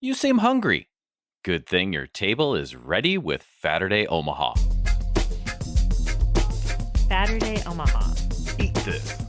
You seem hungry. Good thing your table is ready with Faturday Omaha. Faturday Omaha. Eat this.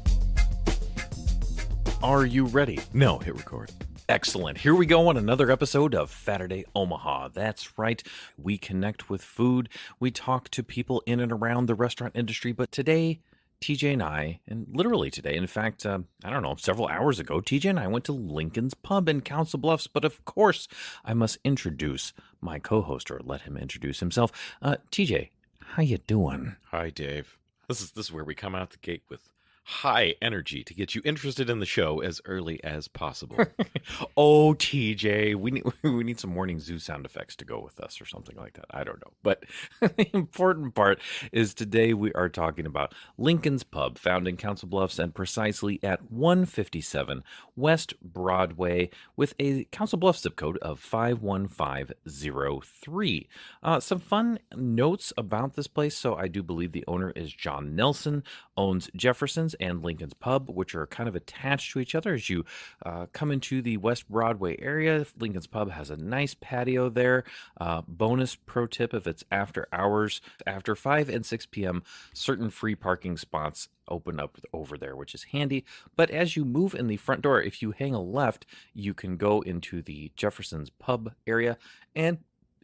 Are you ready? No, hit record. Excellent. Here we go on another episode of Faturday Omaha. That's right. We connect with food. We talk to people in and around the restaurant industry. But today, TJ and I, and literally today, in fact, I don't know, several hours ago, TJ and I went to Lincoln's Pub in Council Bluffs. But of course, I must introduce my co-host, or let him introduce himself. TJ, how you doing? Hi, Dave. This is where we come out the gate with high energy to get you interested in the show as early as possible. Oh, TJ, we need some morning zoo sound effects to go with us or something like that. I don't know. But the important part is today we are talking about Lincoln's Pub, found in Council Bluffs and precisely at 157 West Broadway with a Council Bluffs zip code of 51503. Some fun notes about this place. So I do believe the owner is John Nelson, owns Jefferson's and Lincoln's Pub, which are kind of attached to each other as you come into the West Broadway area. Lincoln's Pub has a nice patio there. Bonus pro tip, if it's after hours, after 5 and 6 p.m., certain free parking spots open up over there, which is handy. But as you move in the front door, if you hang a left, you can go into the Jefferson's Pub area. And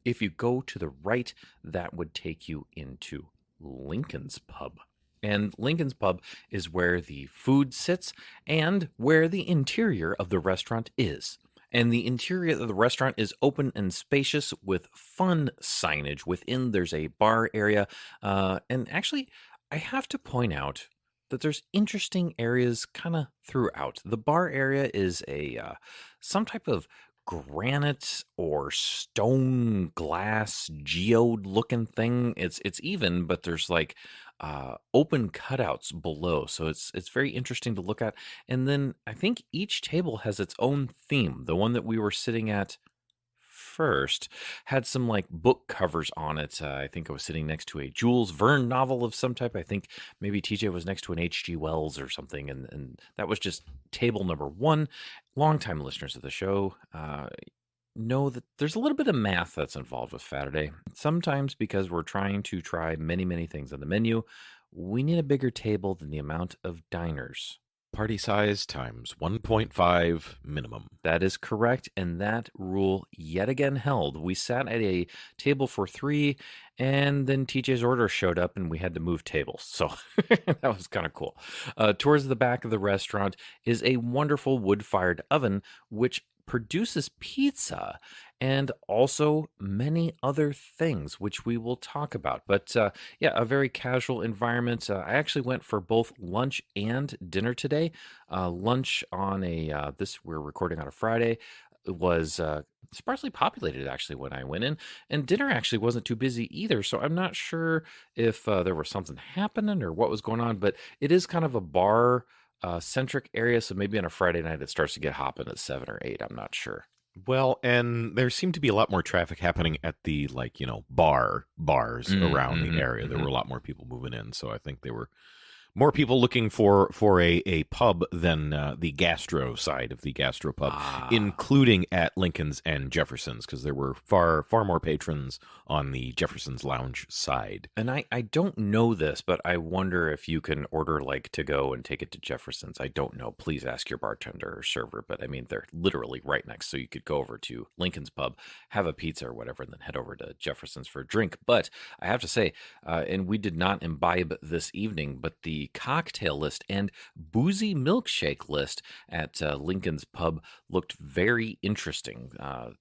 if you go to the right, that would take you into Lincoln's Pub. And Lincoln's Pub is where the food sits and where the interior of the restaurant is. And the interior of the restaurant is open and spacious with fun signage. Within, there's a bar area. And actually, I have to point out that there's interesting areas kind of throughout. The bar area is some type of granite or stone glass geode looking thing. It's even, but there's like open cutouts below, so it's very interesting to look at. And then I think each table has its own theme. The one that we were sitting at first had some like book covers on it. I think I was sitting next to a Jules Verne novel of some type. I think maybe TJ was next to an H.G. Wells or something, and that was just table number one. Longtime listeners of the show know that there's a little bit of math that's involved with Faturday. Sometimes because we're trying to try many, many things on the menu, we need a bigger table than the amount of diners. Party size times 1.5 minimum. That is correct, and that rule yet again held. We sat at a table for 3, and then TJ's order showed up, and we had to move tables. So that was kind of cool. Towards the back of the restaurant is a wonderful wood-fired oven, which produces pizza and also many other things, which we will talk about. But yeah, a very casual environment. I actually went for both lunch and dinner today. Lunch on we're recording on a Friday, was sparsely populated actually when I went in, and dinner actually wasn't too busy either. So I'm not sure if there was something happening or what was going on, but it is kind of a bar centric area, so maybe on a Friday night it starts to get hopping at 7 or 8. I'm not sure. Well, and there seemed to be a lot more traffic happening at the bars around the area. There were a lot more people moving in, so I think they were more people looking for a pub than the gastro side of the gastropub, including at Lincoln's and Jefferson's, because there were far more patrons on the Jefferson's Lounge side. And I don't know this, but I wonder if you can order like to go and take it to Jefferson's. I don't know. Please ask your bartender or server. But I mean, they're literally right next. So you could go over to Lincoln's Pub, have a pizza or whatever, and then head over to Jefferson's for a drink. But I have to say, and we did not imbibe this evening, but the cocktail list and boozy milkshake list at Lincoln's Pub looked very interesting,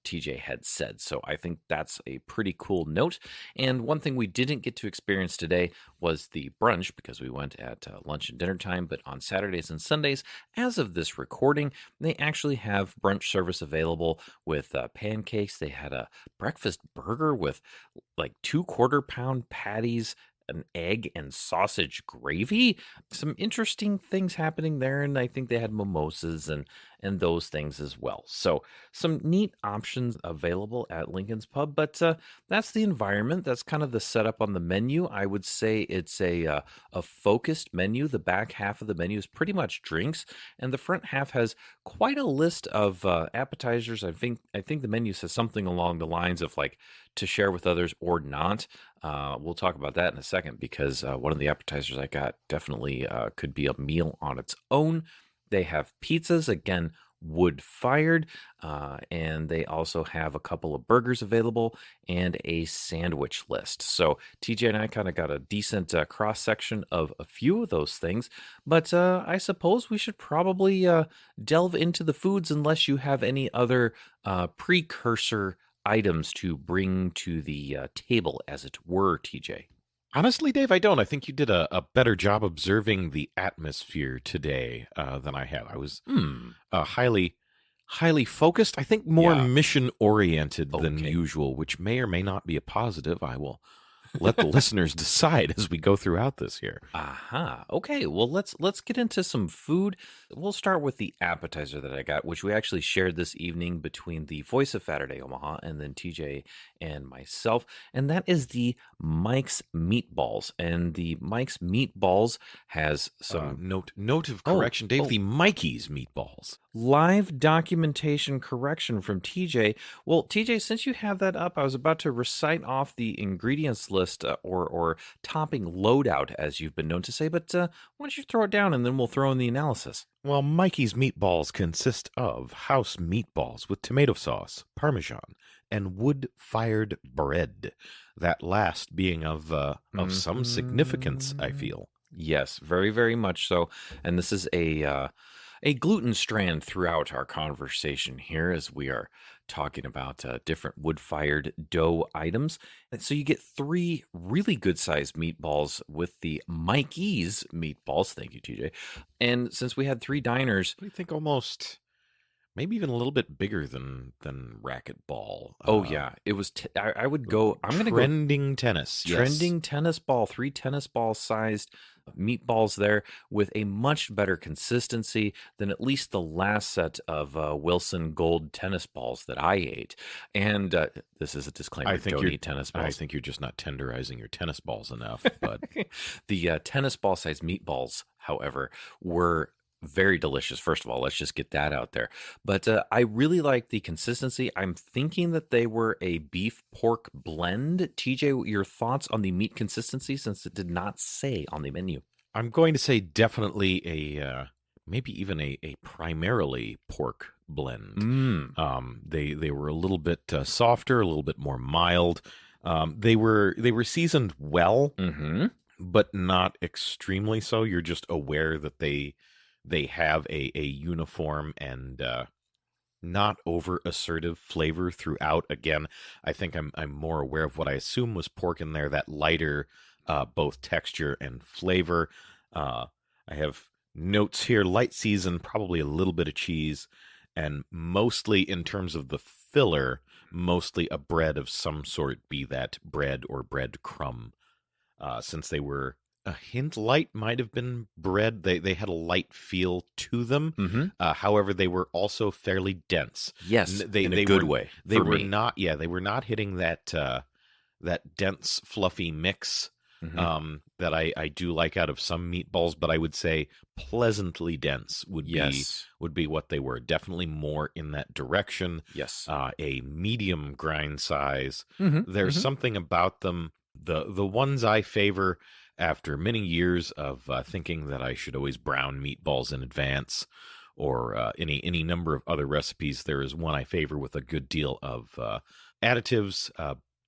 TJ had said. So I think that's a pretty cool note. And one thing we didn't get to experience today was the brunch, because we went at lunch and dinner time. But on Saturdays and Sundays, as of this recording, they actually have brunch service available with pancakes. They had a breakfast burger with like 2 quarter-pound patties, an egg and sausage gravy. Some interesting things happening there, and I think they had mimosas and and those things as well. So some neat options available at Lincoln's Pub, but that's the environment. That's kind of the setup on the menu. I would say it's a focused menu. The back half of the menu is pretty much drinks, and the front half has quite a list of appetizers. I think the menu says something along the lines of like to share with others or not. We'll talk about that in a second because one of the appetizers I got definitely could be a meal on its own. They have pizzas, again, wood fired, and they also have a couple of burgers available and a sandwich list. So TJ and I kind of got a decent cross section of a few of those things, but I suppose we should probably delve into the foods unless you have any other precursor items to bring to the table, as it were, TJ. Honestly, Dave, I don't. I think you did a better job observing the atmosphere today than I had. I was highly focused. I think more Yeah. mission oriented than Okay. usual, which may or may not be a positive. I will let the listeners decide as we go throughout this here. Aha. Okay. Well, let's get into some food. We'll start with the appetizer that I got, which we actually shared this evening between the voice of Faturday Omaha and then TJ and myself, and that is the Mike's Meatballs. And the Mike's Meatballs has some Note of correction, Dave. The Mikey's meatballs. live documentation correction from TJ. Well, TJ, since you have that up, I was about to recite off the ingredients list or topping loadout, as you've been known to say, but why don't you throw it down and then we'll throw in the analysis. Well, Mikey's meatballs consist of house meatballs with tomato sauce, Parmesan, and wood-fired bread. That last being of some significance, I feel. Yes, very, very much so. And this is a gluten strand throughout our conversation here as we are talking about different wood-fired dough items. And so you get 3 really good-sized meatballs with the Mikey's meatballs. Thank you, TJ. And since we had 3 diners, What do you think? Almost, maybe even a little bit bigger than racquetball. oh yeah, it was. I would go. I'm gonna go trending tennis. Yes. trending tennis ball, 3 tennis ball sized meatballs there with a much better consistency than at least the last set of Wilson Gold tennis balls that I ate. And this is a disclaimer: I think don't you're eat tennis I balls. think you're just not tenderizing your tennis balls enough. But The tennis ball sized meatballs, however, were very delicious. First of all, let's just get that out there. But I really like the consistency. I'm thinking that they were a beef pork blend. TJ, your thoughts on the meat consistency since it did not say on the menu? I'm going to say definitely a maybe even a primarily pork blend. They were a little bit softer, a little bit more mild. They were seasoned well, Mm-hmm. but not extremely so. You're just aware that they have a uniform and not over assertive flavor throughout. Again, I think I'm more aware of what I assume was pork in there, that lighter both texture and flavor. I have notes here: light season, probably a little bit of cheese, and mostly in terms of the filler, mostly a bread of some sort, be that bread or bread crumb. Since they were a hint light, might have been bread. They had a light feel to them. Mm-hmm. However, they were also fairly dense. Yes, They in a good were, way. They for were me. not. Yeah, they were not hitting that dense, fluffy mix Mhm. that I do like out of some meatballs. But I would say pleasantly dense Yes. would be what they were. Definitely more in that direction. Yes. A medium grind size. Mm-hmm. There's something about them. The ones I favor, after many years of thinking that I should always brown meatballs in advance, or any number of other recipes, there is one I favor with a good deal of additives,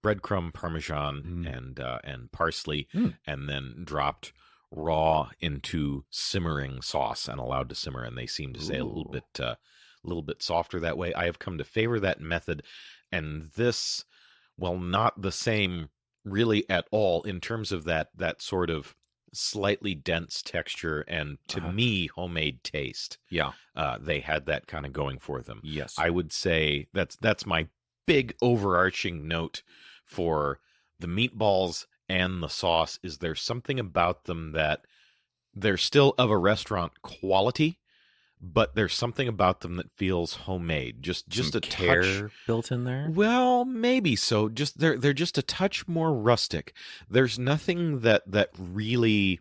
breadcrumb, Parmesan, and parsley, and then dropped raw into simmering sauce and allowed to simmer. And they seem to say a little bit softer that way. I have come to favor that method, and this, while not the same really at all in terms of that sort of slightly dense texture and, to me, homemade taste. Yeah. They had that kind of going for them. Yes. I would say that's my big overarching note for the meatballs and the sauce. Is there something about them that they're still of a restaurant quality, but there's something about them that feels homemade. Some Just a touch. care built in there. Well, maybe so. Just they're just a touch more rustic. There's nothing that really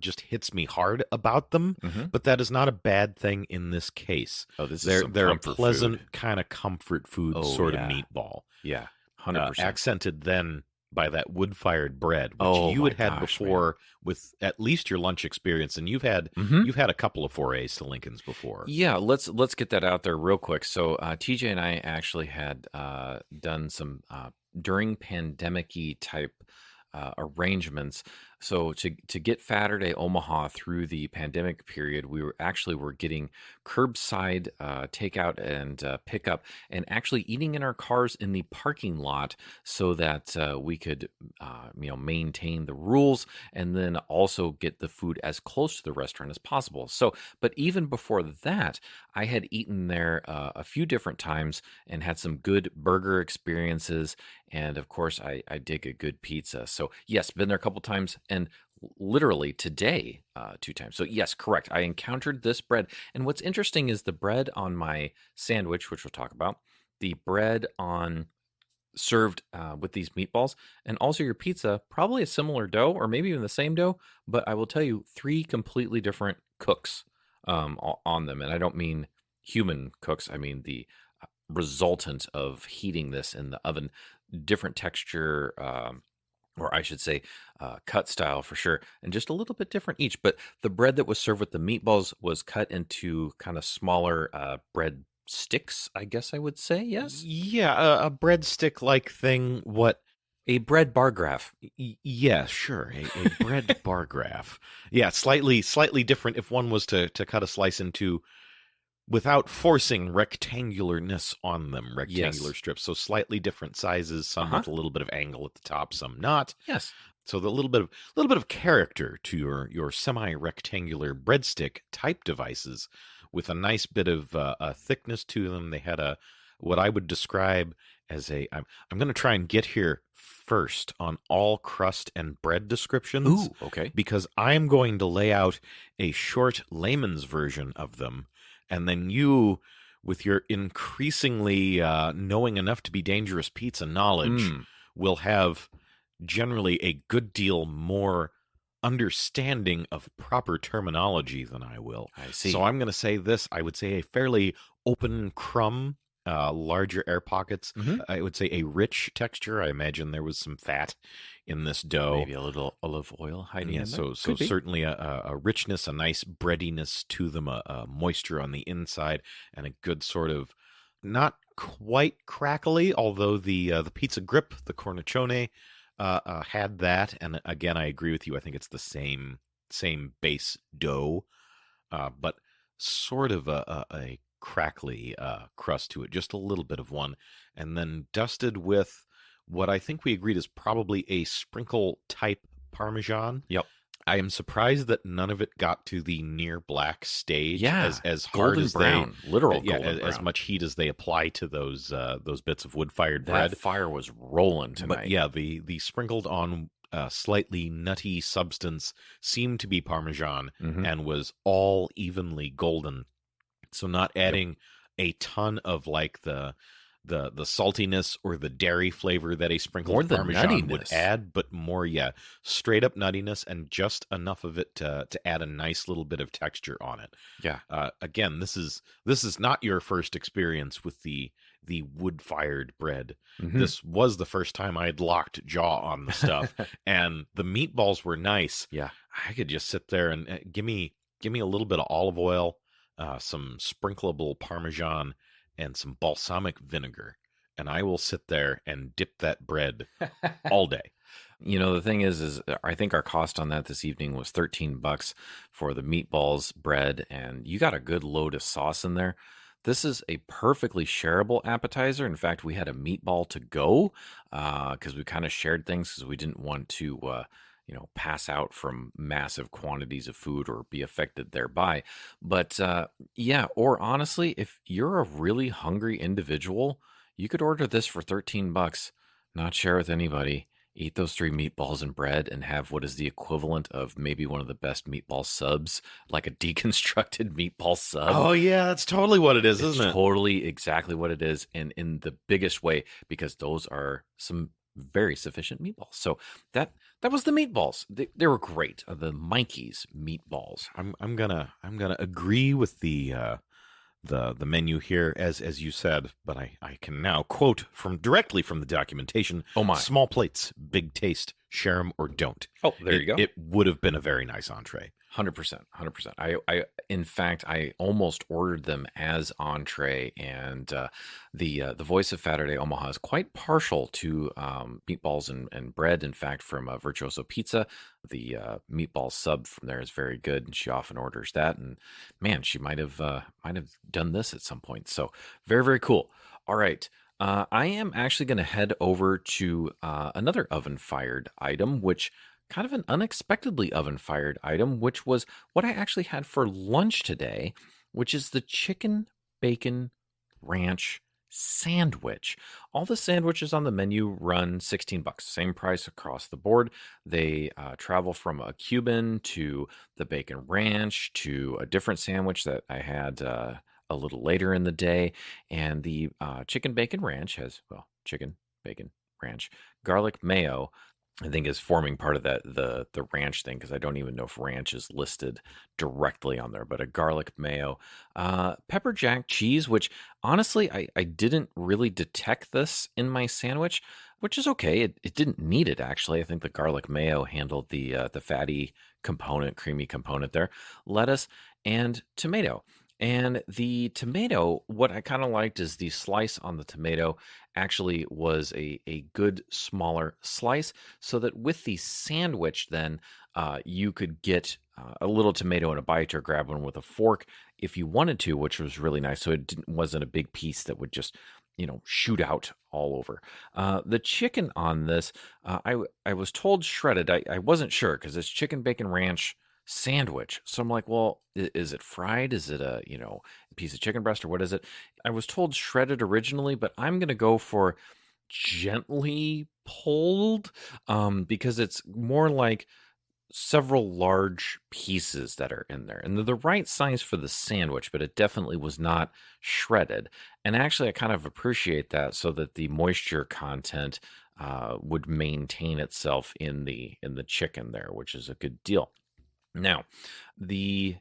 just hits me hard about them, Hmm. but that is not a bad thing in this case. Oh, this is They're some they're a comfort pleasant food. kind of comfort food Oh sort of yeah, meatball, yeah, 100%. accented then by that wood-fired bread, which Oh you my had gosh, man. before with at least your lunch experience, and Hmm. you've had a couple of forays to Lincoln's before. Yeah, let's get that out there real quick. So TJ and I actually had done some during pandemic-y type arrangements. So to get Faturday Omaha through the pandemic period, we were getting curbside takeout and pickup, and actually eating in our cars in the parking lot, so that we could maintain the rules, and then also get the food as close to the restaurant as possible. So, but even before that, I had eaten there a few different times and had some good burger experiences. And of course, I dig a good pizza. So, yes, been there a couple times, and literally today, 2 times. So, yes, correct. I encountered this bread. And what's interesting is the bread on my sandwich, which we'll talk about, the bread on served with these meatballs, and also your pizza, probably a similar dough or maybe even the same dough. But I will tell you, three completely different cooks on them. And I don't mean human cooks, I mean the resultant of heating this in the oven, different texture, or I should say, cut style for sure, and just a little bit different each. But the bread that was served with the meatballs was cut into kind of smaller bread sticks, I guess I would say. Yes, Yeah, a breadstick like thing. What? a bread bar graph. Yeah, sure. A bread bar graph. Yeah, slightly different if one was to cut a slice into without forcing rectangularness on them, rectangular Yes. strips. So slightly different sizes, Uh some huh. with a little bit of angle at the top, some not. Yes. So the little bit of character to your semi-rectangular breadstick type devices, with a nice bit of thickness to them. They had a what I would describe as a. I'm going to try and get here first on all crust and bread descriptions, Ooh. Okay. because I'm going to lay out a short layman's version of them, and then you, with your increasingly knowing enough to be dangerous pizza knowledge, Mm, will have generally a good deal more understanding of proper terminology than I will. I So see. I'm going to say this. I would say a fairly open crumb, larger air pockets. Hmm. I would say a rich texture. I imagine there was some fat in this dough. Maybe a little olive oil hiding Yeah, in there. so Could be. certainly a richness, a nice breadiness to them, a moisture on the inside, and a good sort of not quite crackly, although the pizza grip, the cornicione, had that. And again, I agree with you. I think it's the same base dough, but sort of a crackly crust to it, just a little bit of one, and then dusted with what I think we agreed is probably a sprinkle type Parmesan. Yep. I am surprised that none of it got to the near black stage, Yeah. as hard Golden as brown. Literal yeah, golden as brown. much heat as they apply to those bits of wood fired That bread. fire was rolling But tonight. yeah, the sprinkled on slightly nutty substance seemed to be Parmesan, Hmm. and was all evenly golden. So not Yep. adding a ton of like the saltiness or the dairy flavor that a More sprinkled the Parmesan would nuttiness. add, but more, yeah, straight up nuttiness, and just enough of it to add a nice little bit of texture on it. Yeah. Again, this is not your first experience with the wood fired bread. Hmm. This was the first time I'd locked jaw on the stuff, and the meatballs were nice. Yeah. I could just sit there and give me a little bit of olive oil, some sprinkleable Parmesan, and some balsamic vinegar, and I will sit there and dip that bread all day. The thing is I think our cost on that this evening was $13 for the meatballs, bread, and you got a good load of sauce in there. This is a perfectly shareable appetizer. In fact, we had a meatball to go because we kind of shared things because we didn't want to, pass out from massive quantities of food or be affected thereby. But yeah, or honestly, if you're a really hungry individual, you could order this for $13, not share with anybody, Eat those 3 meatballs and bread and have what is the equivalent of maybe one of the best meatball subs, like a deconstructed meatball sub. Oh yeah, that's totally what it is, It's isn't it? totally exactly what it is, and in the biggest way, because those are some very sufficient meatballs. So that was the meatballs. They were great. The Mikey's meatballs. I'm gonna agree with the menu here as you said, but I can now quote from directly from the documentation. Oh my. Small plates, big taste, share 'em or don't. Oh, there you go. It would have been a very nice entree. 100%, 100%. In fact, I almost ordered them as entree, and the voice of Faturday Omaha is quite partial to meatballs and bread. In fact, from Virtuoso Pizza, the meatball sub from there is very good, and she often orders that. And man, she might have done this at some point. So very, very cool. All right. I am actually going to head over to another oven fired item, which kind of an unexpectedly oven fired item, which was what I actually had for lunch today, which is the chicken bacon ranch sandwich. All the sandwiches on the menu run $16, same price across the board. They travel from a Cuban to the bacon ranch to a different sandwich that I had a little later in the day. And the chicken bacon ranch has, well, chicken bacon ranch, garlic mayo, I think is forming part of that the ranch thing, because I don't even know if ranch is listed directly on there, but a garlic mayo, pepper jack cheese, which honestly I didn't really detect this in my sandwich, which is okay. It didn't need it actually. I think the garlic mayo handled the fatty component, creamy component there. Lettuce and tomato. And the tomato, what I kind of liked is the slice on the tomato actually was a good smaller slice, so that with the sandwich, then you could get a little tomato in a bite or grab one with a fork if you wanted to, which was really nice. So wasn't a big piece that would just shoot out all over. The chicken on this, I was told shredded. I wasn't sure because it's chicken bacon ranch sandwich. So I'm like, well, is it fried? Is it a piece of chicken breast, or what is it? I was told shredded originally, but I'm gonna go for gently pulled, because it's more like several large pieces that are in there, and they're the right size for the sandwich, but it definitely was not shredded. And actually, I kind of appreciate that, so that the moisture content would maintain itself in the chicken there, which is a good deal. Now, the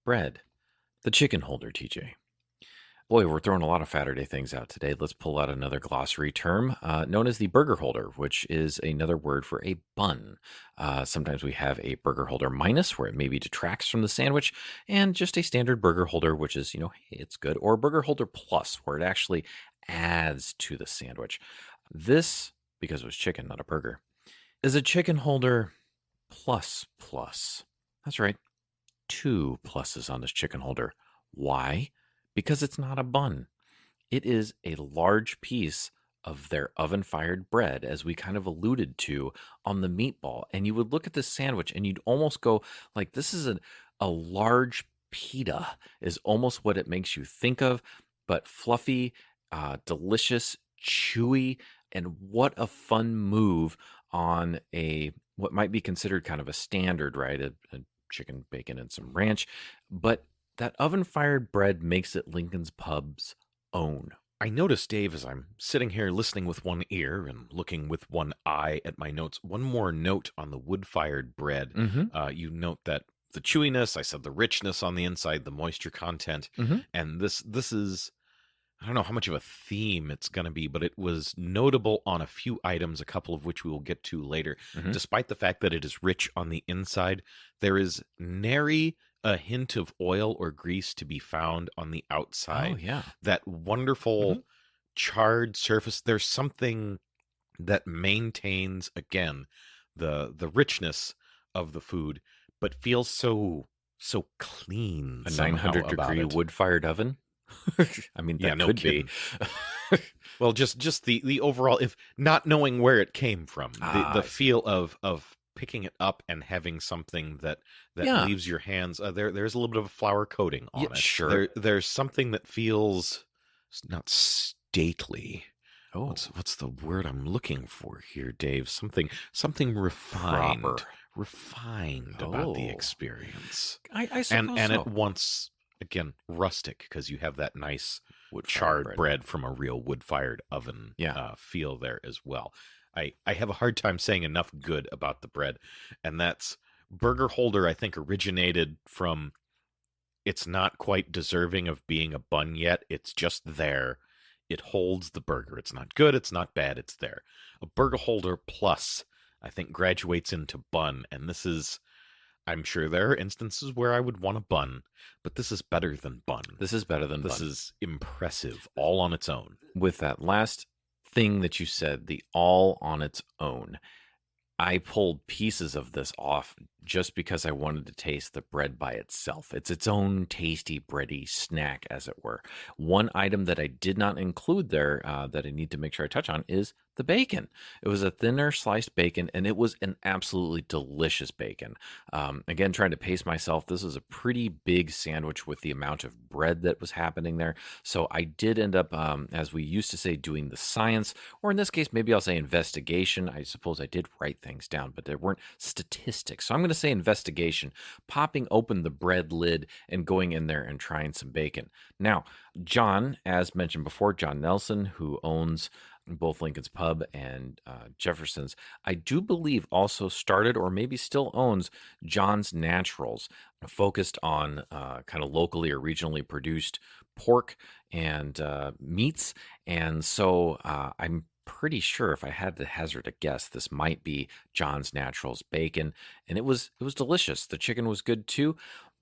bread, the chicken holder, TJ. Boy, we're throwing a lot of Saturday things out today. Let's pull out another glossary term known as the burger holder, which is another word for a bun. Sometimes we have a burger holder minus, where it maybe detracts from the sandwich, and just a standard burger holder, which is, hey, it's good, or burger holder plus, where it actually adds to the sandwich. This, because it was chicken, not a burger, is a chicken holder plus plus. That's right. 2 pluses on this chicken holder. Why? Because it's not a bun. It is a large piece of their oven fired bread, as we kind of alluded to on the meatball. And you would look at this sandwich and you'd almost go like, this is a large pita, is almost what it makes you think of, but fluffy, delicious, chewy, and what a fun move on what might be considered kind of a standard, right? A chicken, bacon, and some ranch. But that oven fired bread makes it Lincoln's Pub's own. I noticed, Dave, as I'm sitting here listening with one ear and looking with one eye at my notes, one more note on the wood-fired bread. Mm-hmm. You note that the chewiness, I said the richness on the inside, the moisture content, Mm-hmm. and this is, I don't know how much of a theme it's going to be, but it was notable on a few items, a couple of which we will get to later. Mm-hmm. Despite the fact that it is rich on the inside, there is nary a hint of oil or grease to be found on the outside. Oh, yeah. That wonderful charred surface. There's something that maintains, again, the richness of the food, but feels so clean. A somehow 900-degree about it. wood-fired oven? I mean, that no could kidding. be. Well, just the overall, if not knowing where it came from, the feel of picking it up and having something that leaves your hands. There's a little bit of a flour coating on it. Sure. There's something that feels not stately, Oh, what's the word I'm looking for here, Dave? Something refined, proper. about the Oh, experience, I and suppose at so. once again rustic because you have that nice Wood fired charred bread. bread from a real wood-fired oven Yeah. feel there as well. I have a hard time saying enough good about the bread, and that's Burger Holder. I think originated from it's not quite deserving of being a bun yet. It's just there. It holds the burger. It's not good. It's not bad. It's there. A Burger Holder Plus, I think, graduates into bun, and this is. I'm sure there are instances where I would want a bun, but this is better than bun. This is better than This bun. is impressive, all on its own. With that last thing that you said, the all on its own, I pulled pieces of this off just because I wanted to taste the bread by itself. It's its own tasty, bready snack, as it were. One item that I did not include there that I need to make sure I touch on is the bacon. It was a thinner sliced bacon, and it was an absolutely delicious bacon. Again, trying to pace myself, this was a pretty big sandwich with the amount of bread that was happening there. So I did end up, as we used to say, doing the science, or in this case, maybe I'll say investigation. I suppose I did write things down, but there weren't statistics. So I'm going to say investigation, popping open the bread lid and going in there and trying some bacon. Now, John, as mentioned before, John Nelson, who owns both Lincoln's Pub and Jefferson's, I do believe also started or maybe still owns John's Naturals, focused on kind of locally or regionally produced pork and meats. And so I'm pretty sure, if I had to hazard a guess, this might be John's Naturals bacon, and it was delicious. The chicken was good too.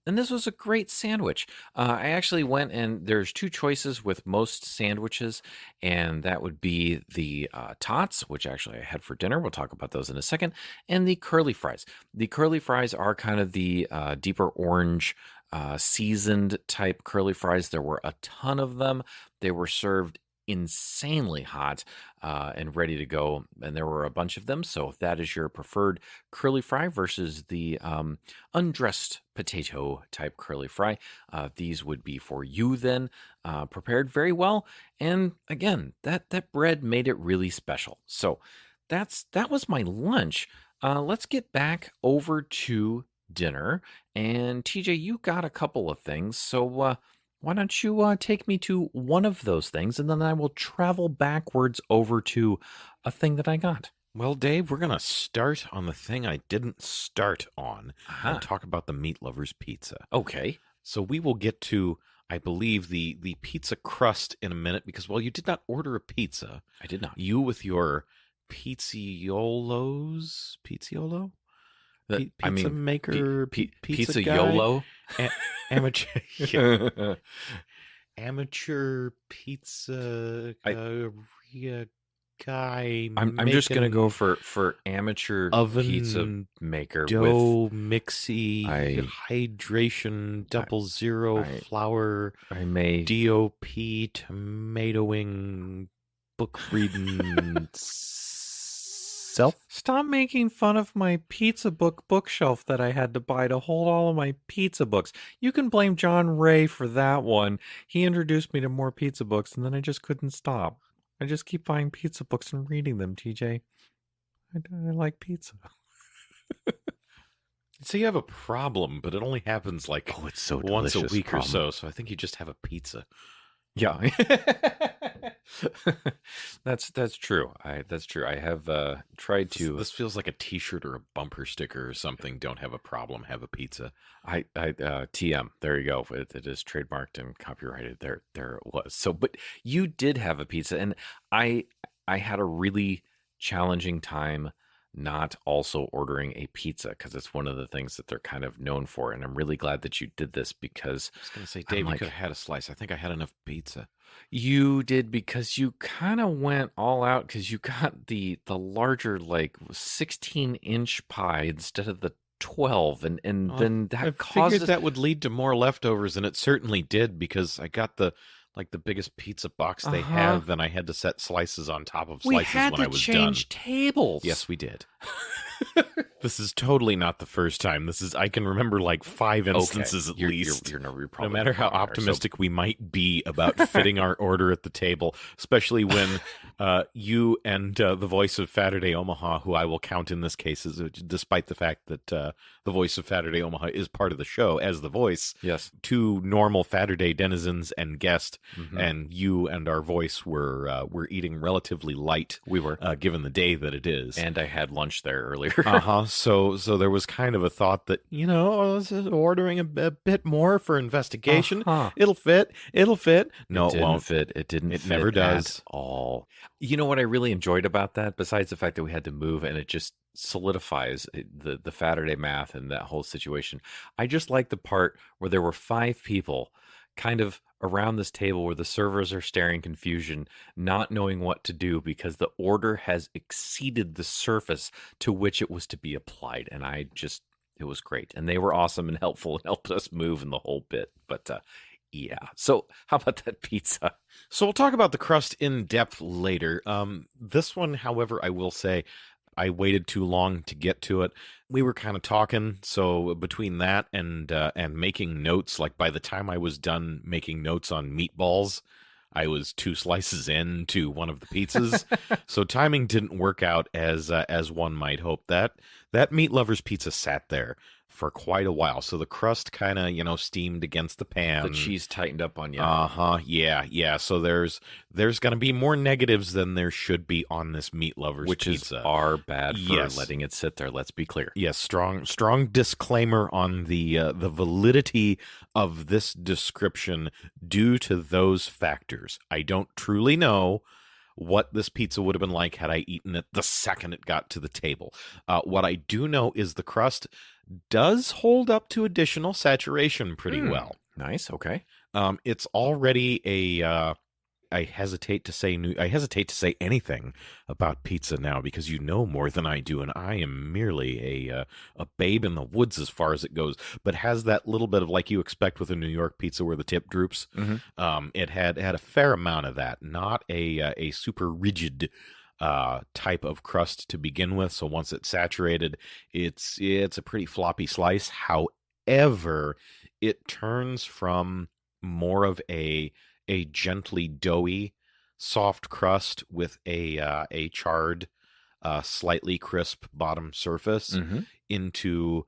And this was a great sandwich. I actually went, and there's two choices with most sandwiches, and that would be the tots, which actually I had for dinner. We'll talk about those in a second, and the curly fries. The curly fries are kind of the deeper orange, seasoned type curly fries. There were a ton of them. They were served insanely hot and ready to go, and there were a bunch of them. So if that is your preferred curly fry versus the undressed potato type curly fry, these would be for you then, prepared very well. And again, that bread made it really special. So that was my lunch. Let's get back over to dinner. And TJ, you got a couple of things, so why don't you take me to one of those things, and then I will travel backwards over to a thing that I got. Well, Dave, we're going to start on the thing I didn't start on and talk about the Meat Lover's Pizza. Okay. So we will get to, I believe, the pizza crust in a minute because, well, you did not order a pizza. I did not. You with your Pizzaiolo? Pizza maker? Pizza guy? YOLO? Amateur. Yeah. Amateur pizza guy. I'm just gonna go for amateur oven pizza maker dough with mixy hydration 0 flour. I may DOP tomatoing book reading self. Stop making fun of my pizza book bookshelf that I had to buy to hold all of my pizza books. You can blame John Ray for that one. He introduced me to more pizza books, and then I just couldn't stop. I just keep buying pizza books and reading them, TJ. I like pizza. So you have a problem, but it only happens like it's so once a delicious week problem. or so. So I think you just have a pizza. Yeah. That's true. That's true. I have tried to. This feels like a T-shirt or a bumper sticker or something. Don't have a problem. Have a pizza. I TM. There you go. It is trademarked and copyrighted. There it was. So, but you did have a pizza, and I had a really challenging time not also ordering a pizza because it's one of the things that they're kind of known for. And I'm really glad that you did this because I was going to say, Dave, you could have had a slice. I think I had enough pizza. You did, because you kind of went all out because you got the larger, like 16-inch pie instead of the 12, and then that I causes figured that would lead to more leftovers, and it certainly did because I got the biggest pizza box they have, and I had to set slices on top of slices when I was done. We had to change tables. Yes, we did. This is totally not the first time. I can remember like 5 instances at You're, least. you're No probably matter how wrong there, so- optimistic we might be about fitting our order at the table, especially when you and the voice of Faturday Omaha, who I will count in this case, despite the fact that the voice of Faturday Omaha is part of the show as the voice, Yes. 2 normal Faturday denizens and guest, Mhm. and you and our voice were eating relatively light, We were. given the day that it is. And I had lunch there earlier. Uh-huh. So there was kind of a thought that, ordering a bit more for investigation. Uh-huh. It'll fit. No, it didn't won't. fit. It didn't It fit never at does. all. You know what I really enjoyed about that, besides the fact that we had to move and it just solidifies the Saturday math and that whole situation. I just like the part where there were 5 people kind of around this table where the servers are staring confusion, not knowing what to do because the order has exceeded the surface to which it was to be applied. And it was great. And they were awesome and helpful and helped us move in the whole bit. But yeah. So how about that pizza? So we'll talk about the crust in depth later. This one, however, I will say I waited too long to get to it. We were kind of talking, so between that and making notes, like by the time I was done making notes on meatballs, I was 2 slices into one of the pizzas. So timing didn't work out as one might hope. That Meat Lover's pizza sat there for quite a while. So the crust kind of, steamed against the pan. The cheese tightened up on you. Uh-huh. Yeah. So there's going to be more negatives than there should be on this Meat Lover's which pizza. is our bad for Yes. letting it sit there. Let's be clear. Yes, strong disclaimer on the validity of this description due to those factors. I don't truly know what this pizza would have been like had I eaten it the second it got to the table. What I do know is the crust does hold up to additional saturation pretty well. Nice. Okay. It's already a I hesitate to say anything about pizza now because you know more than I do, and I am merely a babe in the woods as far as it goes. But has that little bit of like you expect with a New York pizza where the tip droops. Mhm. It had a fair amount of that, not a super rigid type of crust to begin with. So once it's saturated, it's a pretty floppy slice. However, it turns from more of a gently doughy, soft crust with a charred, slightly crisp bottom surface Mhm. into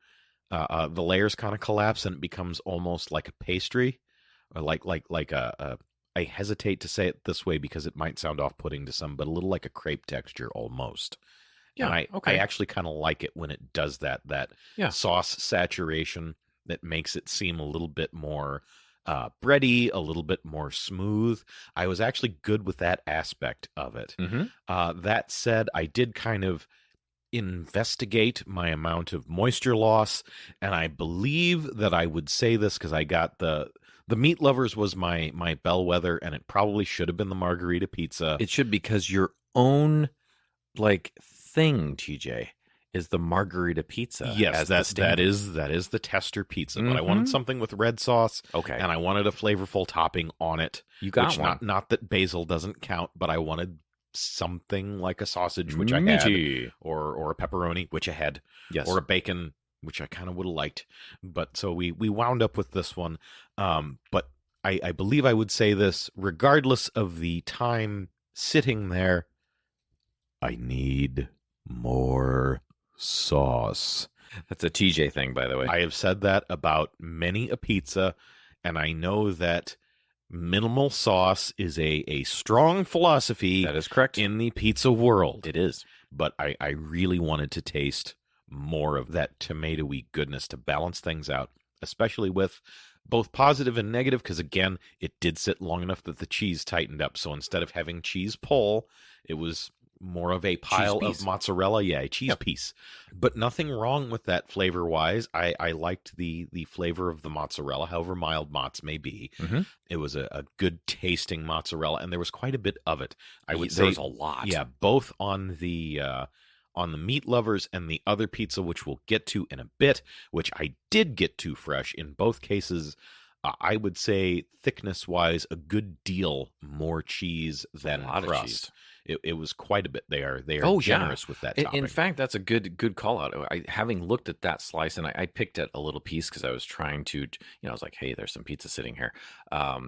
the layers kind of collapse and it becomes almost like a pastry, or like a I hesitate to say it this way because it might sound off-putting to some, but a little like a crepe texture almost. Yeah. And I Okay. actually kind of like it when it does that Yeah. sauce saturation that makes it seem a little bit more bready, a little bit more smooth. I was actually good with that aspect of it. Mhm. That said, I did kind of investigate my amount of moisture loss, and I believe that I would say this because I got the Meat Lovers was my bellwether, and it probably should have been the margarita pizza. It should, because your own thing, TJ, is the margarita pizza. Yes, as the that standard. is the tester pizza. But I wanted Mhm. something with red sauce, Okay. and I wanted a flavorful topping on it. You got Which one. not that basil doesn't count, but I wanted something like a sausage, which I had, Meaty. or a pepperoni, which I had, Yes. or a bacon, which I kind of would have liked. But so we wound up with this one. But I believe I would say this, regardless of the time sitting there, I need more sauce. That's a TJ thing, by the way. I have said that about many a pizza, and I know that minimal sauce is a strong philosophy That is correct. in the pizza world. It is. But I really wanted to taste more of that tomatoey goodness to balance things out, especially with both positive and negative, because again, it did sit long enough that the cheese tightened up. So instead of having cheese pull, it was more of a pile piece. of mozzarella. Yeah, a cheese Yep. piece. But nothing wrong with that flavor-wise. I liked the flavor of the mozzarella, however mild mozz may be. Mhm. It was a good tasting mozzarella, and there was quite a bit of it. I would say There's a lot. yeah, both on the Meat Lovers and the other pizza, which we'll get to in a bit, which I did get to fresh in both cases. I would say thickness-wise, a good deal more cheese than lot of crust. cheese. It was quite a bit. They are Oh, yeah. generous with that topping. In fact, that's a good call out. Having looked at that slice, and I picked at a little piece because I was trying to, I was like, hey, there's some pizza sitting here.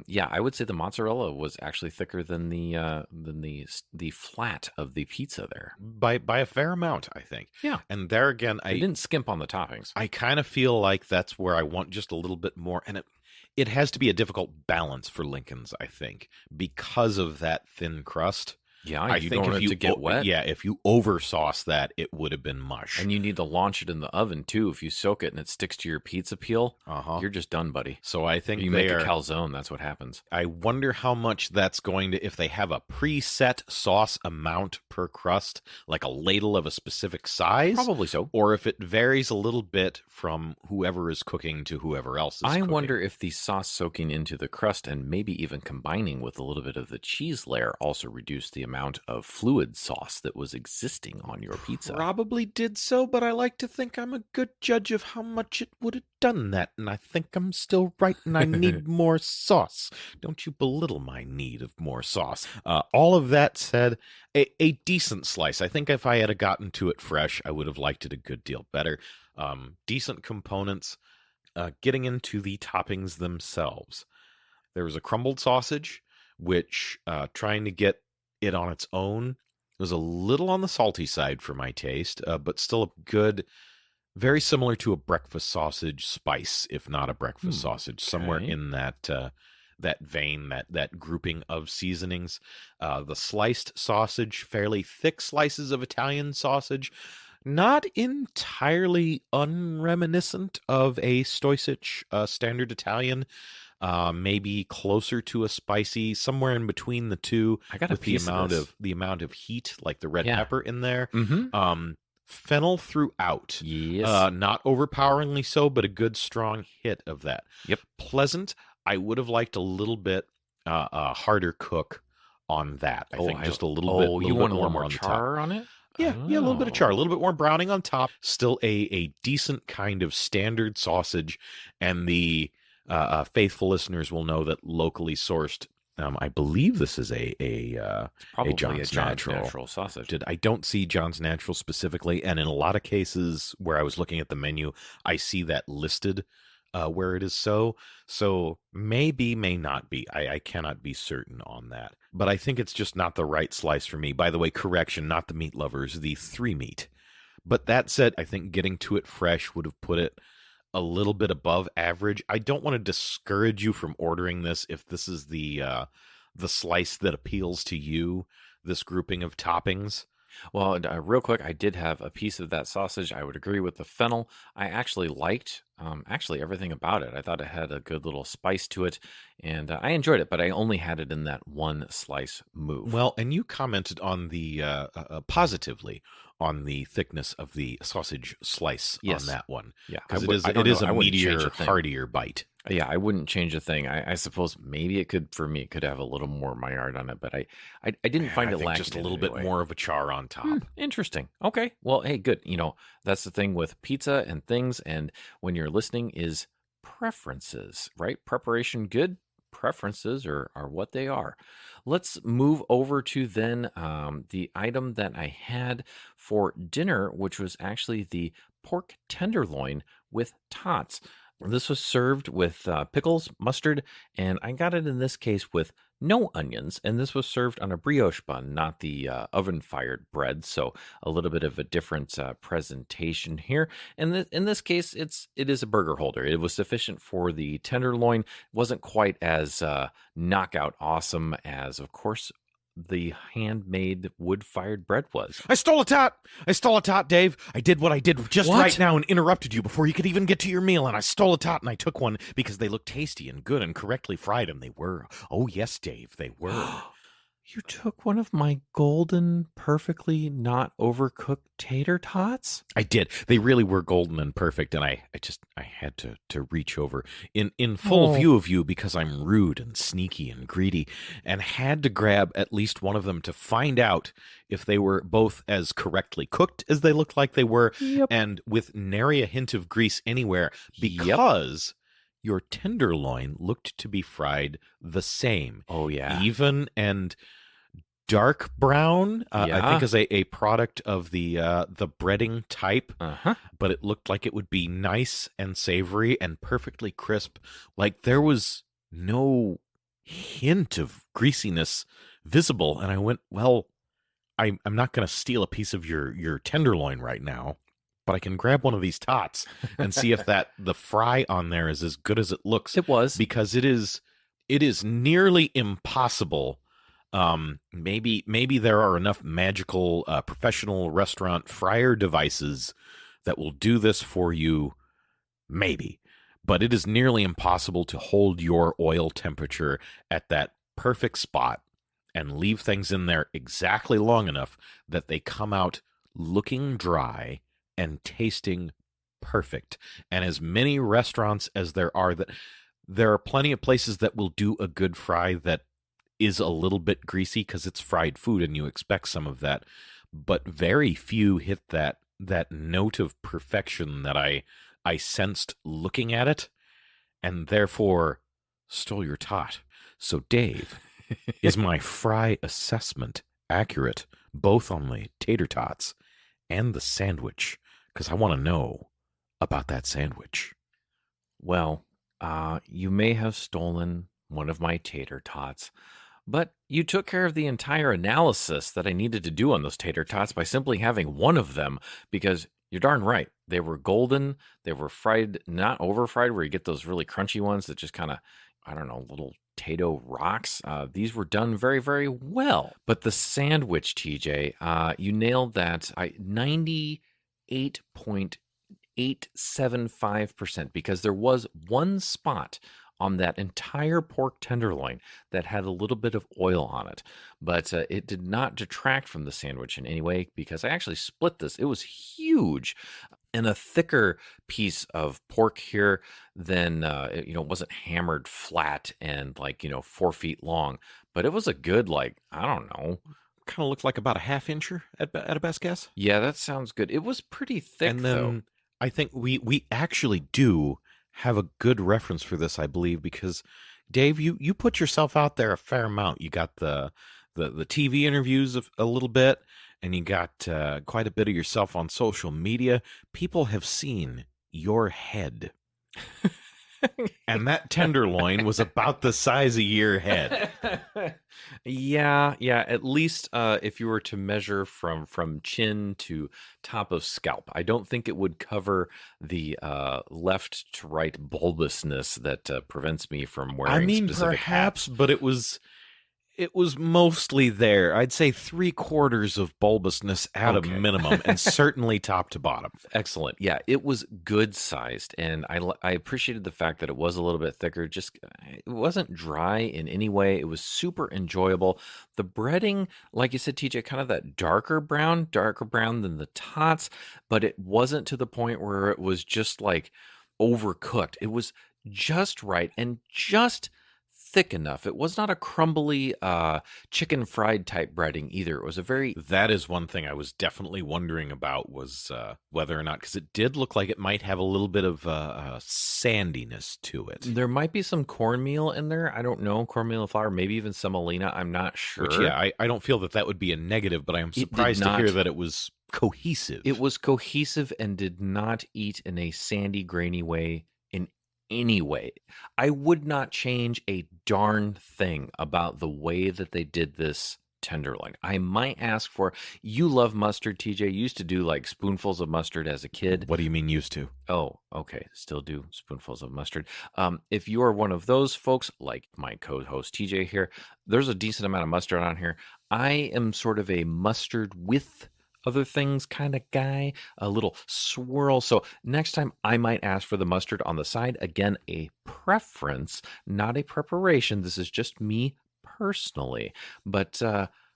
Yeah, I would say the mozzarella was actually thicker than the flat of the pizza there. By a fair amount, I think. Yeah. And there again, I didn't skimp on the toppings. I kind of feel like that's where I want just a little bit more, and it has to be a difficult balance for Lincoln's, I think, because of that thin crust. Yeah, I you think don't if want it you to get wet. Yeah, if you over sauce that, it would have been mush. And you need to launch it in the oven too. If you soak it and it sticks to your pizza peel, you're just done, buddy. So I think you make a calzone. That's what happens. I wonder how much that's going to, if they have a preset sauce amount per crust, like a ladle of a specific size. Probably so. Or if it varies a little bit from whoever is cooking to whoever else is cooking. I wonder if the sauce soaking into the crust and maybe even combining with a little bit of the cheese layer also reduced the amount of fluid sauce that was existing on your pizza. Probably did so, but I like to think I'm a good judge of how much it would have done that, and I think I'm still right, and I need more sauce. Don't you belittle my need of more sauce. All of that said, a decent slice. I think if I had gotten to it fresh, I would have liked it a good deal better. Decent components. Getting into the toppings themselves. There was a crumbled sausage, which trying to get it on its own was a little on the salty side for my taste, but still a good, very similar to a breakfast sausage spice, if not a breakfast sausage, somewhere in that that vein, that grouping of seasonings. The sliced sausage, fairly thick slices of Italian sausage, not entirely unreminiscent of a Stoicich standard Italian. Maybe closer to a spicy, somewhere in between the two. I got a piece the amount of heat, like the red Yeah. pepper in there. Mm-hmm. Fennel throughout. Yes. Not overpoweringly so, but a good strong hit of that. Yep. Pleasant. I would have liked a little bit harder cook on that. I think just a little bit. You want a little more more on the top. char on it? Yeah, a little bit of char, a little bit more browning on top. Still a decent kind of standard sausage, and the faithful listeners will know that locally sourced. I believe this is Probably John's Natural sausage. I don't see John's Natural specifically, and in a lot of cases where I was looking at the menu, I see that listed where it is so. So maybe, may not be. I cannot be certain on that. But I think it's just not the right slice for me. By the way, correction, not the meat lovers, the 3 meat. But that said, I think getting to it fresh would have put it a little bit above average. I don't want to discourage you from ordering this if this is the slice that appeals to you, this grouping of toppings. Well, real quick, I did have a piece of that sausage. I would agree with the fennel. I actually liked everything about it. I thought it had a good little spice to it, and I enjoyed it, but I only had it in that one slice move. Well, and you commented on the positively on the thickness of the sausage slice on that one. Yeah, because it is a meatier, heartier bite. Yeah, I wouldn't change a thing. I suppose maybe it could have a little more Maillard on it, but I didn't find it lacking just a little bit more of a char on top. Interesting. Okay. Well, hey, good. That's the thing with pizza and things, and when you're listening is preferences, right? Preparation good, preferences are what they are. Let's move over to then the item that I had for dinner, which was actually the pork tenderloin with tots. This was served with pickles, mustard, and I got it in this case with no onions. And this was served on a brioche bun, not the oven-fired bread. So a little bit of a different presentation here. And in this case, it is a burger holder. It was sufficient for the tenderloin. Wasn't quite as knockout awesome as, of course, the handmade wood-fired bread was. I stole a tot, Dave. I did what I did just What? right now and interrupted you before you could even get to your meal, and I stole a tot and I took one because they looked tasty and good and correctly fried, and they were. Oh, yes, Dave, they were. You took one of my golden, perfectly not overcooked tater tots? I did. They really were golden and perfect, and I had to reach over in full view of you because I'm rude and sneaky and greedy, and had to grab at least one of them to find out if they were both as correctly cooked as they looked like they were, and with nary a hint of grease anywhere, because your tenderloin looked to be fried the same. Oh, yeah. Even and dark brown, I think Yeah. is a product of the breading type, Uh-huh. but it looked like it would be nice and savory and perfectly crisp. Like there was no hint of greasiness visible. And I went, well, I'm not going to steal a piece of your tenderloin right now, but I can grab one of these tots and see if the fry on there is as good as it looks, It was. because it is nearly impossible. Maybe there are enough magical professional restaurant fryer devices that will do this for you, maybe, but it is nearly impossible to hold your oil temperature at that perfect spot and leave things in there exactly long enough that they come out looking dry and tasting perfect. And as many restaurants as there are plenty of places that will do a good fry that is a little bit greasy because it's fried food and you expect some of that, but very few hit that note of perfection that I sensed looking at it, and therefore stole your tot. So Dave, is my fry assessment accurate both on the tater tots and the sandwich? Because I want to know about that sandwich. Well, you may have stolen one of my tater tots, but you took care of the entire analysis that I needed to do on those tater tots by simply having one of them, because you're darn right. They were golden. They were fried, not over fried, where you get those really crunchy ones that just kind of, I don't know, little potato rocks. These were done very, very well. But the sandwich, TJ, you nailed that. 98.875%, because there was one spot on that entire pork tenderloin that had a little bit of oil on it. But it did not detract from the sandwich in any way, because I actually split this. It was huge and a thicker piece of pork here than, it wasn't hammered flat and 4 feet long, but it was a good, I don't know. Kind of looked like about a half incher at a best guess. Yeah, that sounds good. It was pretty thick, and then though. I think we actually do have a good reference for this, I believe, because Dave, you put yourself out there a fair amount. You got the TV interviews a little bit, and you got quite a bit of yourself on social media. People have seen your head. And that tenderloin was about the size of your head. Yeah. At least if you were to measure from chin to top of scalp, I don't think it would cover the left to right bulbousness that prevents me from wearing specific perhaps, hats. but it was mostly there. I'd say 3/4 of bulbousness at a Okay. minimum, and certainly top to bottom. Excellent. Yeah, it was good sized, and I appreciated the fact that it was a little bit thicker. Just it wasn't dry in any way. It was super enjoyable. The breading, like you said, TJ, kind of that darker brown than the tots, but it wasn't to the point where it was just overcooked. It was just right and just thick enough. It was not a crumbly chicken fried type breading either. It was a very That is one thing I was definitely wondering about, was whether or not, because it did look like it might have a little bit of sandiness to it. There might be some cornmeal in there. I don't know. Cornmeal and flour, maybe even semolina. I'm not sure. Which, yeah, I don't feel that would be a negative, but I am did surprised to hear not. that it was cohesive. It was cohesive and did not eat in a sandy, grainy way in any way. I would not change a darn thing about the way that they did this tenderloin. I might ask for, you love mustard, TJ. You used to do spoonfuls of mustard as a kid. What do you mean used to? Oh, okay. Still do spoonfuls of mustard. If you are one of those folks, like my co-host TJ here, there's a decent amount of mustard on here. I am sort of a mustard with other things kind of guy, a little swirl. So next time I might ask for the mustard on the side. Again, a preference, not a preparation. This is just me personally. But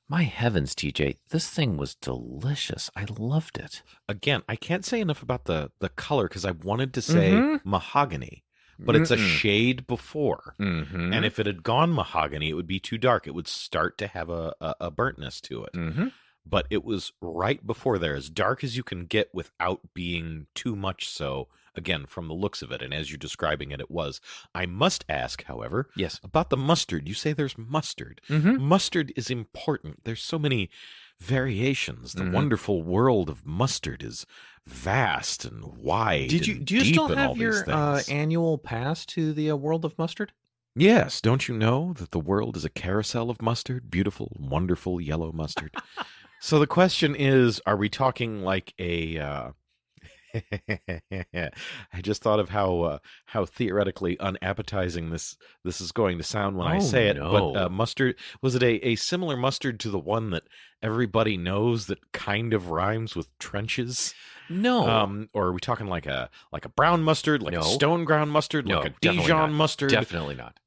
my heavens, TJ, this thing was delicious. I loved it. Again, I can't say enough about the color, because I wanted to say mahogany, but it's a shade before. Mm-hmm. And if it had gone mahogany, it would be too dark. It would start to have a burntness to it. Mm-hmm. But it was right before there, as dark as you can get without being too much so again, from the looks of it, and as you're describing it, it was. I must ask, however, Yes. about the mustard. You say there's mustard. Mm-hmm. Mustard is important. There's so many variations. The wonderful world of mustard is vast and wide. Do you deep still in all have these your things. annual pass to the World of Mustard? Yes, don't you know that the world is a carousel of mustard? Beautiful, wonderful yellow mustard. So the question is, are we talking like a I just thought of how theoretically unappetizing this is going to sound when I say it. no. But mustard, was it a similar mustard to the one that everybody knows that kind of rhymes with trenches? No. Or are we talking like a brown mustard, like No. a stone ground mustard, No, like a definitely Dijon not. mustard? Definitely not.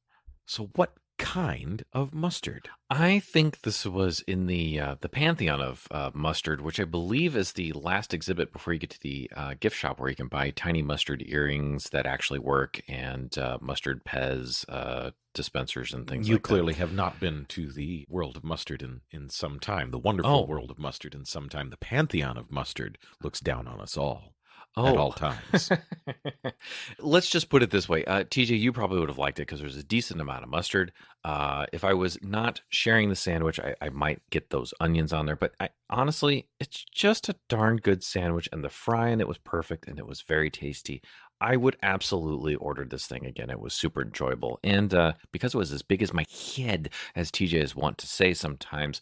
So what kind of mustard? I think this was in the pantheon of mustard, which I believe is the last exhibit before you get to the gift shop, where you can buy tiny mustard earrings that actually work, and mustard Pez dispensers and things You like clearly that. have not been to the world of mustard in some time, the wonderful Oh. world of mustard in some time. The pantheon of mustard looks down on us all at Oh. all times. Let's just put it this way. TJ, you probably would have liked it because there's a decent amount of mustard. If I was not sharing the sandwich, I might get those onions on there. But honestly, it's just a darn good sandwich, and the fry in it was perfect, and it was very tasty. I would absolutely order this thing again. It was super enjoyable. And because it was as big as my head, as TJ is wont to say sometimes,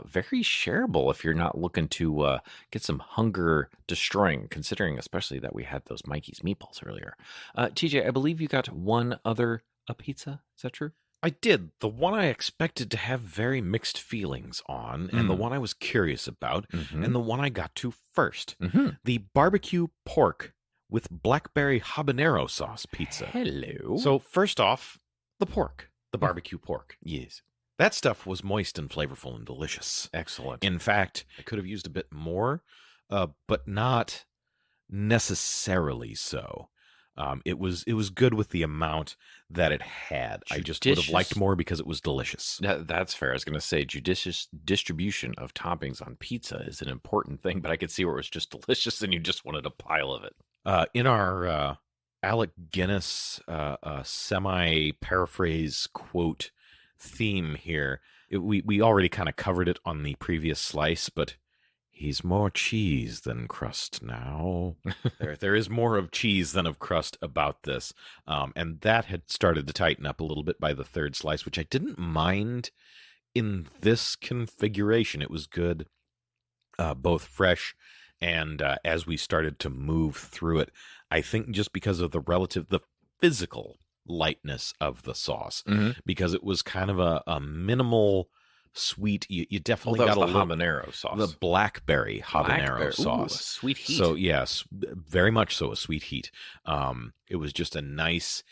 very shareable if you're not looking to get some hunger destroying, considering especially that we had those Mikey's meatballs earlier. TJ, I believe you got one other pizza. Is that true? I did. The one I expected to have very mixed feelings on, and the one I was curious about, and the one I got to first. The barbecue pork with blackberry habanero sauce pizza. Hello. So first off, the pork, the barbecue pork. Yes. That stuff was moist and flavorful and delicious. Excellent. In fact, I could have used a bit more, but not necessarily so. It was good with the amount that it had. I just would have liked more because it was delicious. That's fair. I was going to say judicious distribution of toppings on pizza is an important thing, but I could see where it was just delicious and you just wanted a pile of it. In our Alec Guinness semi-paraphrase quote theme here, we already kind of covered it on the previous slice, but he's more cheese than crust now. there is more of cheese than of crust about this. And that had started to tighten up a little bit by the third slice, which I didn't mind in this configuration. It was good, both fresh and as we started to move through it. I think just because of the physical lightness of the sauce, because it was kind of a minimal sweet. You definitely got a little habanero sauce, the blackberry habanero sauce. Ooh, sweet heat. So yes, very much so a sweet heat. It was just a nice,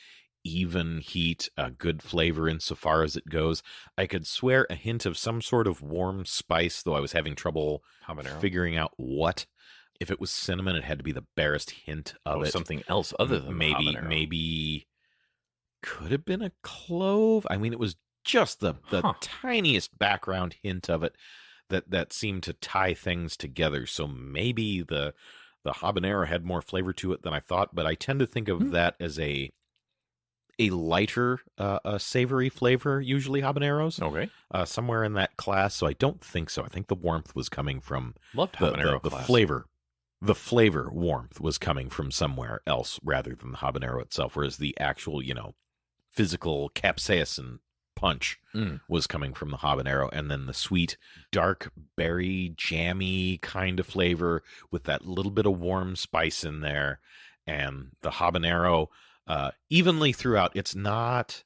even heat, a good flavor insofar as it goes. I could swear a hint of some sort of warm spice, though I was having trouble figuring out what. If it was cinnamon, it had to be the barest hint of it. Something else other than maybe could have been a clove. I mean, it was just the tiniest background hint of it that seemed to tie things together. So maybe the habanero had more flavor to it than I thought, but I tend to think of that as a lighter, savory flavor, usually habaneros. Okay. Somewhere in that class. So I don't think so. I think the warmth was coming from Loved habanero the class. flavor. The flavor warmth was coming from somewhere else rather than the habanero itself, whereas the actual, physical capsaicin punch was coming from the habanero, and then the sweet, dark berry, jammy kind of flavor with that little bit of warm spice in there, and the habanero evenly throughout. It's not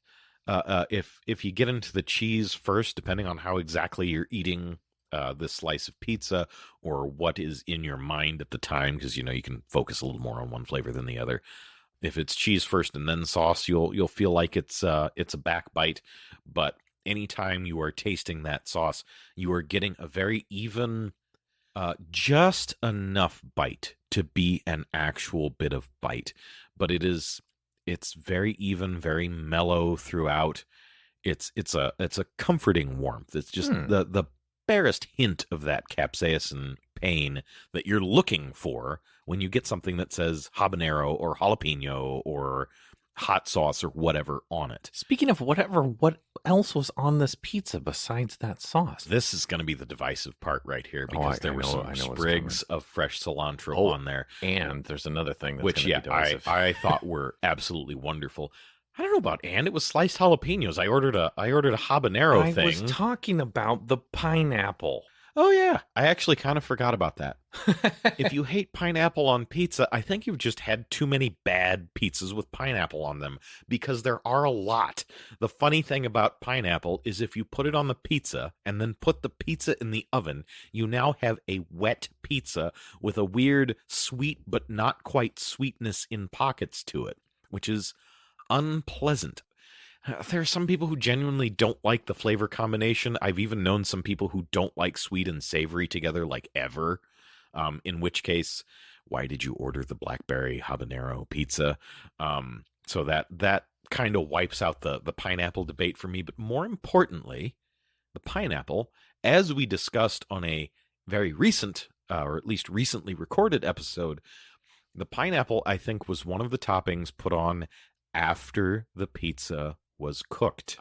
if you get into the cheese first, depending on how exactly you're eating this slice of pizza or what is in your mind at the time, because you can focus a little more on one flavor than the other. If it's cheese first and then sauce, you'll feel like it's a back bite. But anytime you are tasting that sauce, you are getting a very even, just enough bite to be an actual bit of bite. But it's very even, very mellow throughout. It's a comforting warmth. It's just the barest hint of that capsaicin pain that you're looking for when you get something that says habanero or jalapeno or hot sauce or whatever on it. Speaking of whatever, what else was on this pizza besides that sauce? This is going to be the divisive part right here Oh, because I there were know- some I know what's sprigs of fresh cilantro Oh, on there, And there's another thing that's which, gonna yeah, be divisive. I thought were absolutely wonderful. I don't know about and it was sliced jalapenos. I ordered a habanero I thing. was talking about the pineapple. Oh yeah, I actually kind of forgot about that. If you hate pineapple on pizza, I think you've just had too many bad pizzas with pineapple on them because there are a lot. The funny thing about pineapple is if you put it on the pizza and then put the pizza in the oven, you now have a wet pizza with a weird sweet but not quite sweetness in pockets to it, which is unpleasant. There are some people who genuinely don't like the flavor combination. I've even known some people who don't like sweet and savory together, like ever. In which case, why did you order the blackberry habanero pizza? So that kind of wipes out the pineapple debate for me. But more importantly, the pineapple, as we discussed on a very recent, or at least recently recorded episode, the pineapple, I think, was one of the toppings put on after the pizza was cooked.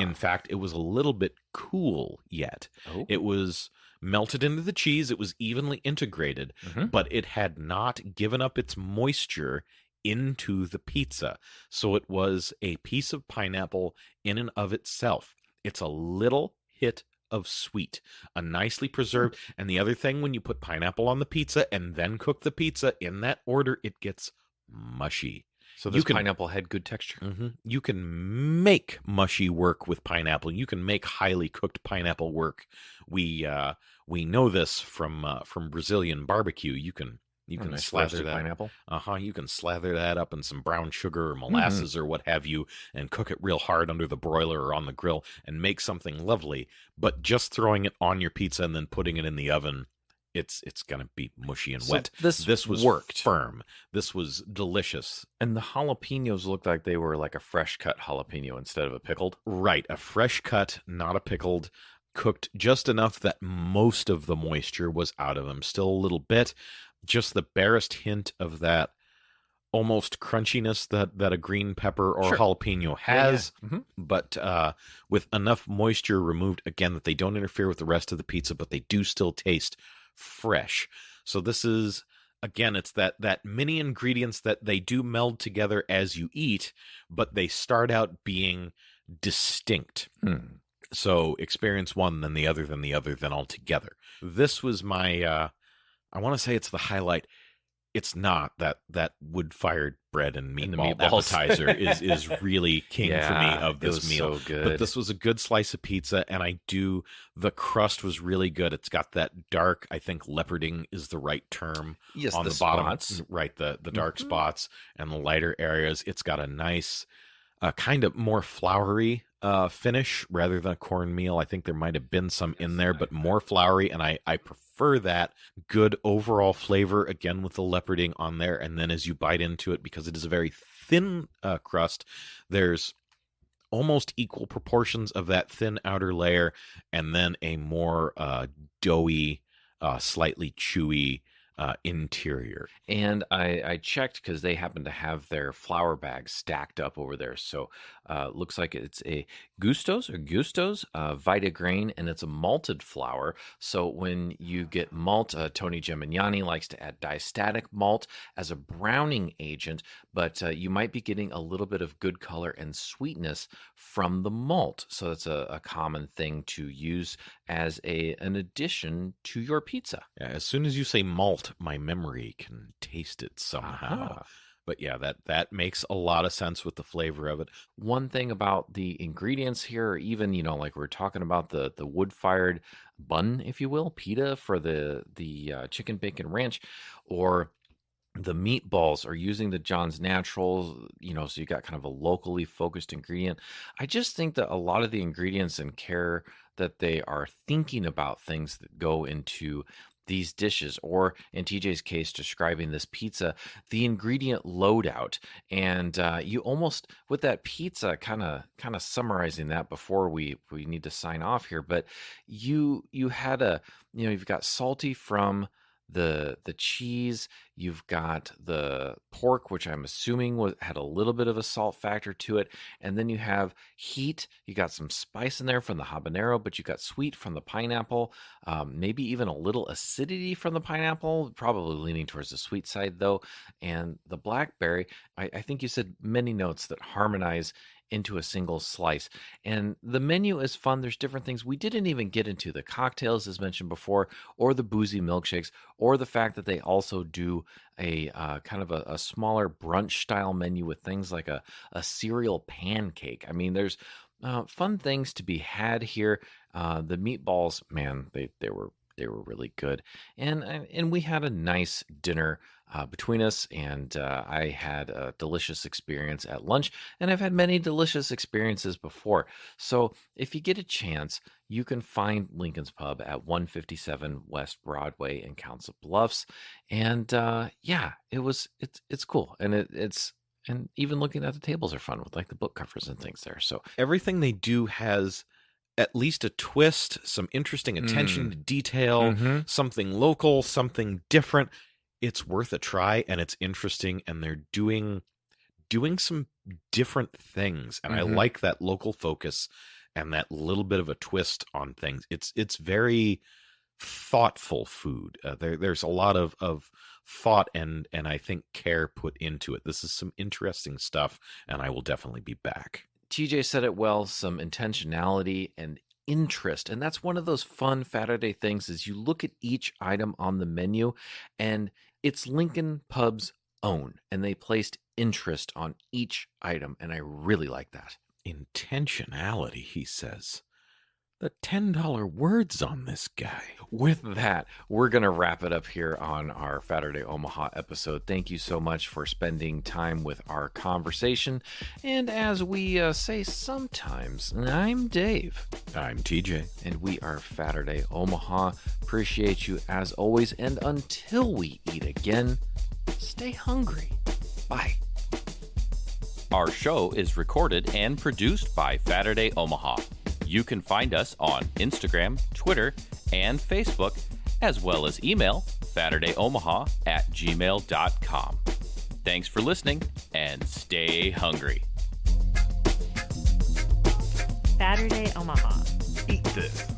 In fact, it was a little bit cool yet. Oh. It was melted into the cheese. It was evenly integrated, but it had not given up its moisture into the pizza. So it was a piece of pineapple in and of itself. It's a little hit of sweet, a nicely preserved. And the other thing, when you put pineapple on the pizza and then cook the pizza in that order, it gets mushy. So this pineapple had good texture. You can make mushy work with pineapple. You can make highly cooked pineapple work. We know this from Brazilian barbecue. You can Nice slather roasted that pineapple. You can slather that up in some brown sugar or molasses or what have you, and cook it real hard under the broiler or on the grill and make something lovely. But just throwing it on your pizza and then putting it in the oven, it's going to be mushy and wet. This was worked. firm. This was delicious. And the jalapenos looked like they were like a fresh cut jalapeno instead of a pickled. Right, a fresh cut, not a pickled, cooked just enough that most of the moisture was out of them. Still a little bit, just the barest hint of that almost crunchiness that a green pepper or jalapeno has, but with enough moisture removed, again, that they don't interfere with the rest of the pizza, but they do still taste fresh. So this is, again, it's that mini ingredients that they do meld together as you eat, but they start out being distinct. So experience one, then the other, then the other, then all together. This was my, I want to say it's the highlight. It's not that wood-fired bread and meatball appetizer is really king for me of this meal. So good. But this was a good slice of pizza, and the crust was really good. It's got that dark, I think leoparding is the right term. Yes, on the the bottom, spots. right? The dark spots and the lighter areas. It's got a nice, kind of more floury finish rather than a cornmeal. I think there might have been some in there, but more floury, and I prefer that. Good overall flavor, again with the leoparding on there, and then as you bite into it, because it is a very thin crust, there's almost equal proportions of that thin outer layer, and then a more doughy, slightly chewy interior. And I checked because they happen to have their flour bags stacked up over there. So looks like it's a Gustos Vita grain, and it's a malted flour. So when you get malt, Tony Gemignani likes to add diastatic malt as a browning agent, but you might be getting a little bit of good color and sweetness from the malt. So that's a common thing to use as an addition to your pizza. Yeah, as soon as you say malt, my memory can taste it somehow. But yeah, that makes a lot of sense with the flavor of it. One thing about the ingredients here, or even, like we're talking about the wood-fired bun, if you will, pita for the chicken bacon ranch, or the meatballs are using the John's Naturals, so you got kind of a locally focused ingredient. I just think that a lot of the ingredients and care that they are thinking about things that go into these dishes, or in TJ's case, describing this pizza, the ingredient loadout. And you almost, with that pizza, kind of summarizing that before we need to sign off here, but you had you've got salty from the cheese, you've got the pork, which I'm assuming had a little bit of a salt factor to it, and then you have heat. You got some spice in there from the habanero, but you got sweet from the pineapple, maybe even a little acidity from the pineapple, probably leaning towards the sweet side though, and the blackberry. I think you said many notes that harmonize into a single slice. And the menu is fun. There's different things. We didn't even get into the cocktails, as mentioned before, or the boozy milkshakes, or the fact that they also do a kind of a smaller brunch style menu with things like a cereal pancake. I mean, there's fun things to be had here. The meatballs, man, they were really good, and we had a nice dinner between us, and I had a delicious experience at lunch, and I've had many delicious experiences before. So if you get a chance, you can find Lincoln's Pub at 157 West Broadway in Council Bluffs, and it's cool, and it's. And even looking at the tables are fun with like the book covers and things there. So everything they do has at least a twist, some interesting attention to detail, something local, something different. It's worth a try, and it's interesting, and they're doing some different things, and I like that local focus and that little bit of a twist on things. It's very thoughtful food. There's a lot of thought and I think care put into it. This is some interesting stuff, and I will definitely be back. TJ said it well, some intentionality and interest. And that's one of those fun Faturday things is you look at each item on the menu and it's Lincoln Pub's own, and they placed interest on each item. And I really like that. Intentionality, he says. The $10 words on this guy. With that, we're going to wrap it up here on our Faturday Omaha episode. Thank you so much for spending time with our conversation. And as we say sometimes, I'm Dave. I'm TJ. And we are Faturday Omaha. Appreciate you as always. And until we eat again, stay hungry. Bye. Our show is recorded and produced by Faturday Omaha. You can find us on Instagram, Twitter, and Facebook, as well as email FaturdayOmaha@gmail.com. Thanks for listening, and stay hungry. Faturday Omaha. Eat this.